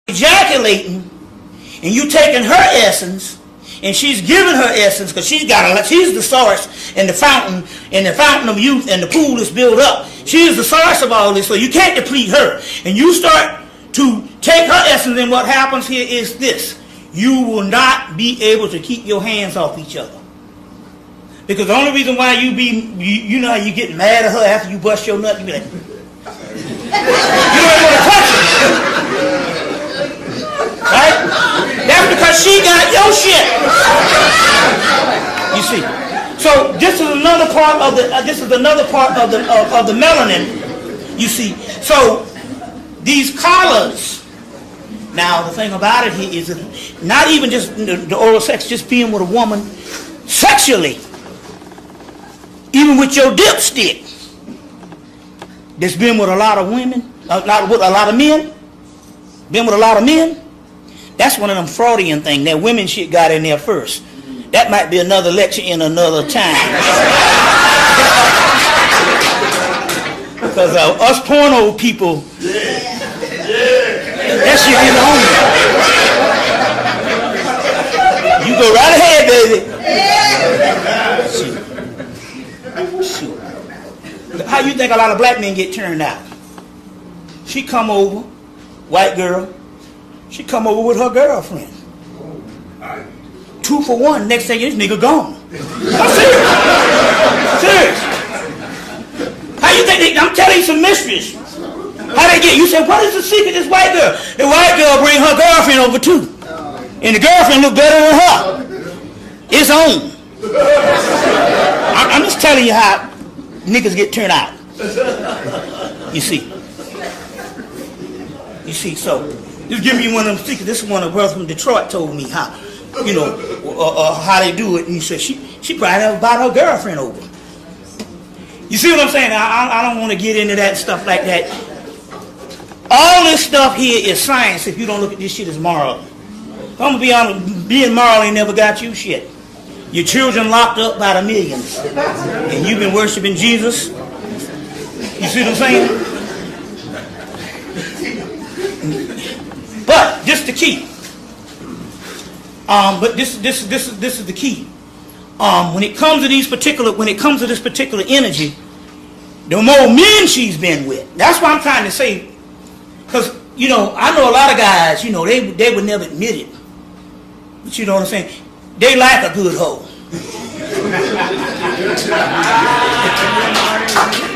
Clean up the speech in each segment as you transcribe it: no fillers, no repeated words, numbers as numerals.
ejaculating, and you taking her essence, and she's giving her essence, because she's the source and the fountain of youth, and the pool is built up. She is the source of all this, so you can't deplete her. And you start to take her essence, and what happens here is this: you will not be able to keep your hands off each other. Because the only reason why you know how you get mad at her after you bust your nut, you be like, you don't want to touch her. Right? That's because she got your shit. You see. So this is another part of the melanin. You see. So these collars. Now the thing about it here is not even just the oral sex, just being with a woman sexually. Even with your dipstick, that's been with a lot of women, with a lot of men, been with a lot of men. That's one of them Freudian things. That women shit got in there first. That might be another lecture in another time. Because us porno people, that shit is on. You go right ahead, baby. Shoot. How you think a lot of black men get turned out? She come over, white girl, she come over with her girlfriend. 2 for 1, next thing this nigga gone. I'm serious. How you think I'm telling you some mysteries. How they get? You say, what is the secret of this white girl? The white girl bring her girlfriend over too. And the girlfriend look better than her. It's on. I'm just telling you how niggas get turned out. You see, so just give me one of them secrets. This is one of the girls from Detroit told me how, how they do it. And he said she probably never brought her girlfriend over. You see what I'm saying? I don't want to get into that stuff like that. All this stuff here is science. If you don't look at this shit as moral, I'm gonna be honest. Being moral ain't never got you shit. Your children locked up by the millions, and you've been worshiping Jesus. You see what I'm saying? But this is the key. This is the key. When it comes to this particular energy, the more men she's been with. That's what I'm trying to say. Because I know a lot of guys. They would never admit it. But you know what I'm saying? They like a good hoe.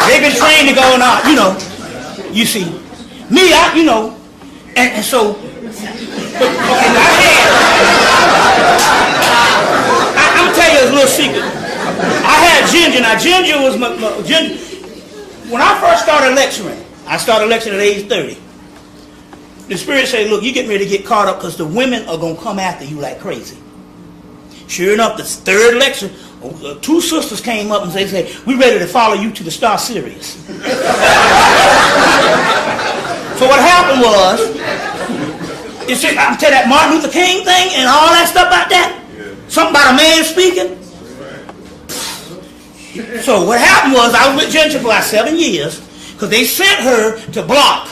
They've been trained to go out, you see. Me, and so, okay, I'm going to tell you a little secret. I had Ginger. Now, Ginger was Ginger. When I first started lecturing at age 30. The Spirit said, look, you're getting ready to get caught up because the women are going to come after you like crazy. Sure enough, the third lecture, 2 sisters came up and they said, we're ready to follow you to the Star Series. So what happened was, I'm telling you that Martin Luther King thing and all that stuff about that. Something about a man speaking. So what happened was, I was with Ginger for about 7 years because they sent her to block.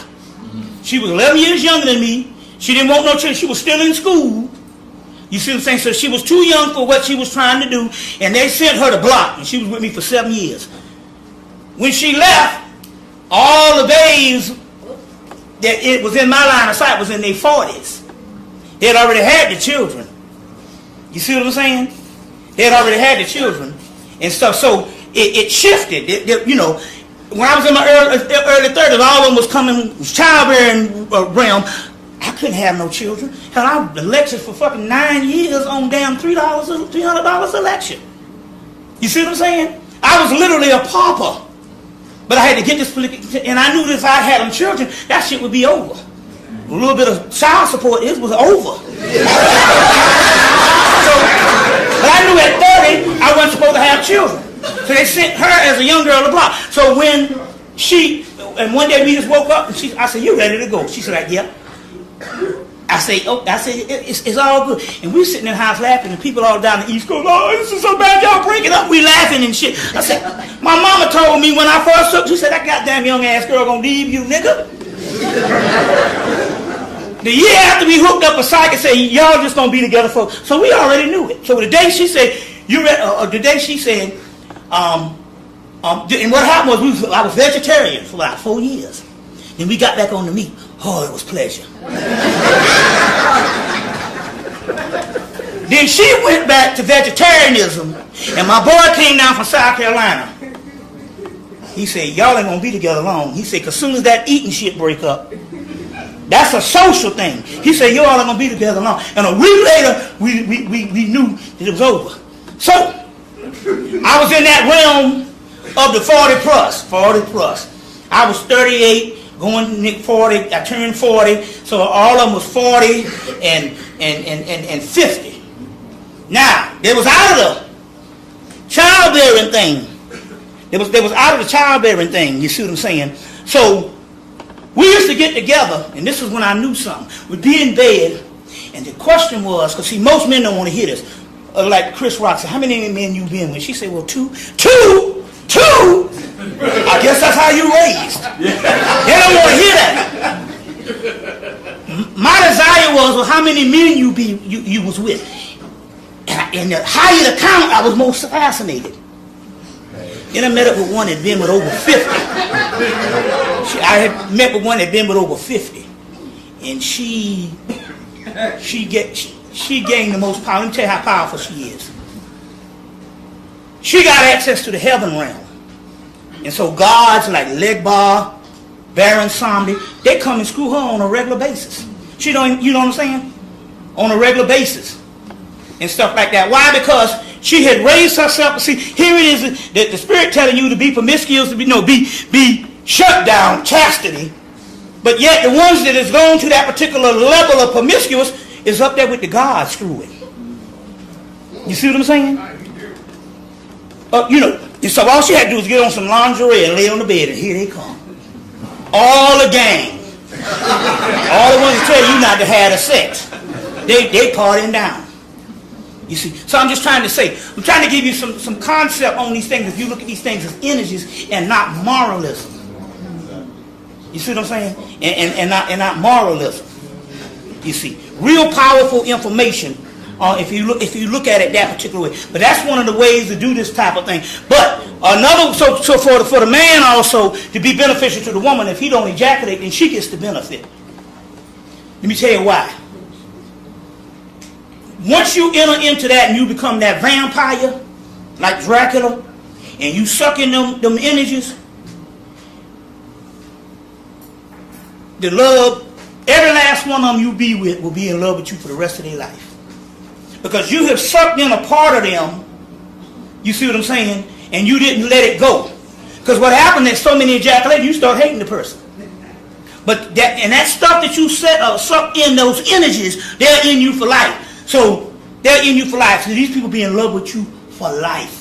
She was 11 years younger than me. She didn't want no children. She was still in school. You see what I'm saying? So she was too young for what she was trying to do, and they sent her to block, and she was with me for 7 years. When she left, all the babes that it was in my line of sight was in their 40s. They had already had the children. You see what I'm saying? They had already had the children and stuff. So it shifted. When I was in my early 30s, all of them was childbearing realm. I couldn't have no children. Hell, I lectured for fucking 9 years on damn $300 a lecture. You see what I'm saying? I was literally a pauper. But I had to get this, and I knew that if I had them children, that shit would be over. A little bit of child support, it was over. But I knew at 30, I wasn't supposed to have children. So they sent her as a young girl to block. So when one day we just woke up, and I said, you ready to go? She said, yeah. I said, it's all good. And we sitting in the house laughing, and people all down the East Coast, oh, this is so bad, y'all break it up. We laughing and shit. I said, my mama told me when I first took, she said, that goddamn young ass girl gonna leave you, nigga. The year after we hooked up, a psychic said, y'all just gonna be together for. So we already knew it. So the day she said, the day she said, and what happened was I was vegetarian for like 4 years. Then we got back on the meat. Oh, it was pleasure. Then she went back to vegetarianism, and my boy came down from South Carolina. He said, y'all ain't gonna be together long. He said, because soon as that eating shit break up, that's a social thing. He said, y'all ain't gonna be together long. And a week later, we knew that it was over. So, I was in that realm of the 40 plus. I was 38. Going 40, I turned 40, so all of them was 40 and 50. Now, they was out of the childbearing thing. They was out of the childbearing thing, you see what I'm saying? So, we used to get together, and this is when I knew something. We'd be in bed, and the question was, because see, most men don't want to hear this. Like Chris Rock said, how many men you been with? She said, well, two. I guess that's how you raised. They don't want to hear that. My desire was, well, how many men you was with? And the higher the count, I was most fascinated. Then I met up with one that had been with over 50. I had met with one that had been with over 50. And she gained the most power. Let me tell you how powerful she is. She got access to the heaven realm. And so gods like Legbar, Baron Somdi, they come and screw her on a regular basis. She don't, you know what I'm saying? On a regular basis. And stuff like that. Why? Because she had raised herself. See, here it is, the Spirit telling you to be promiscuous, to be shut down, chastity. But yet the ones that has gone to that particular level of promiscuous is up there with the gods screwing. You see what I'm saying? And so all she had to do was get on some lingerie and lay on the bed, and here they come. All the gang. All the ones that tell you not to have the sex. They partying down. You see, so I'm just trying to say, I'm trying to give you some concept on these things. If you look at these things as energies and not moralism. You see what I'm saying? And not moralism. You see, real powerful information. If you look at it that particular way, but that's one of the ways to do this type of thing. But another, so for the man also to be beneficial to the woman, if he don't ejaculate, then she gets the benefit. Let me tell you why. Once you enter into that and you become that vampire, like Dracula, and you suck in them energies, the love, every last one of them you be with will be in love with you for the rest of their life. Because you have sucked in a part of them, you see what I'm saying, and you didn't let it go. Because what happened is so many ejaculate, you start hating the person. But that stuff that you suck in, those energies, they're in you for life. So they're in you for life. So these people be in love with you for life.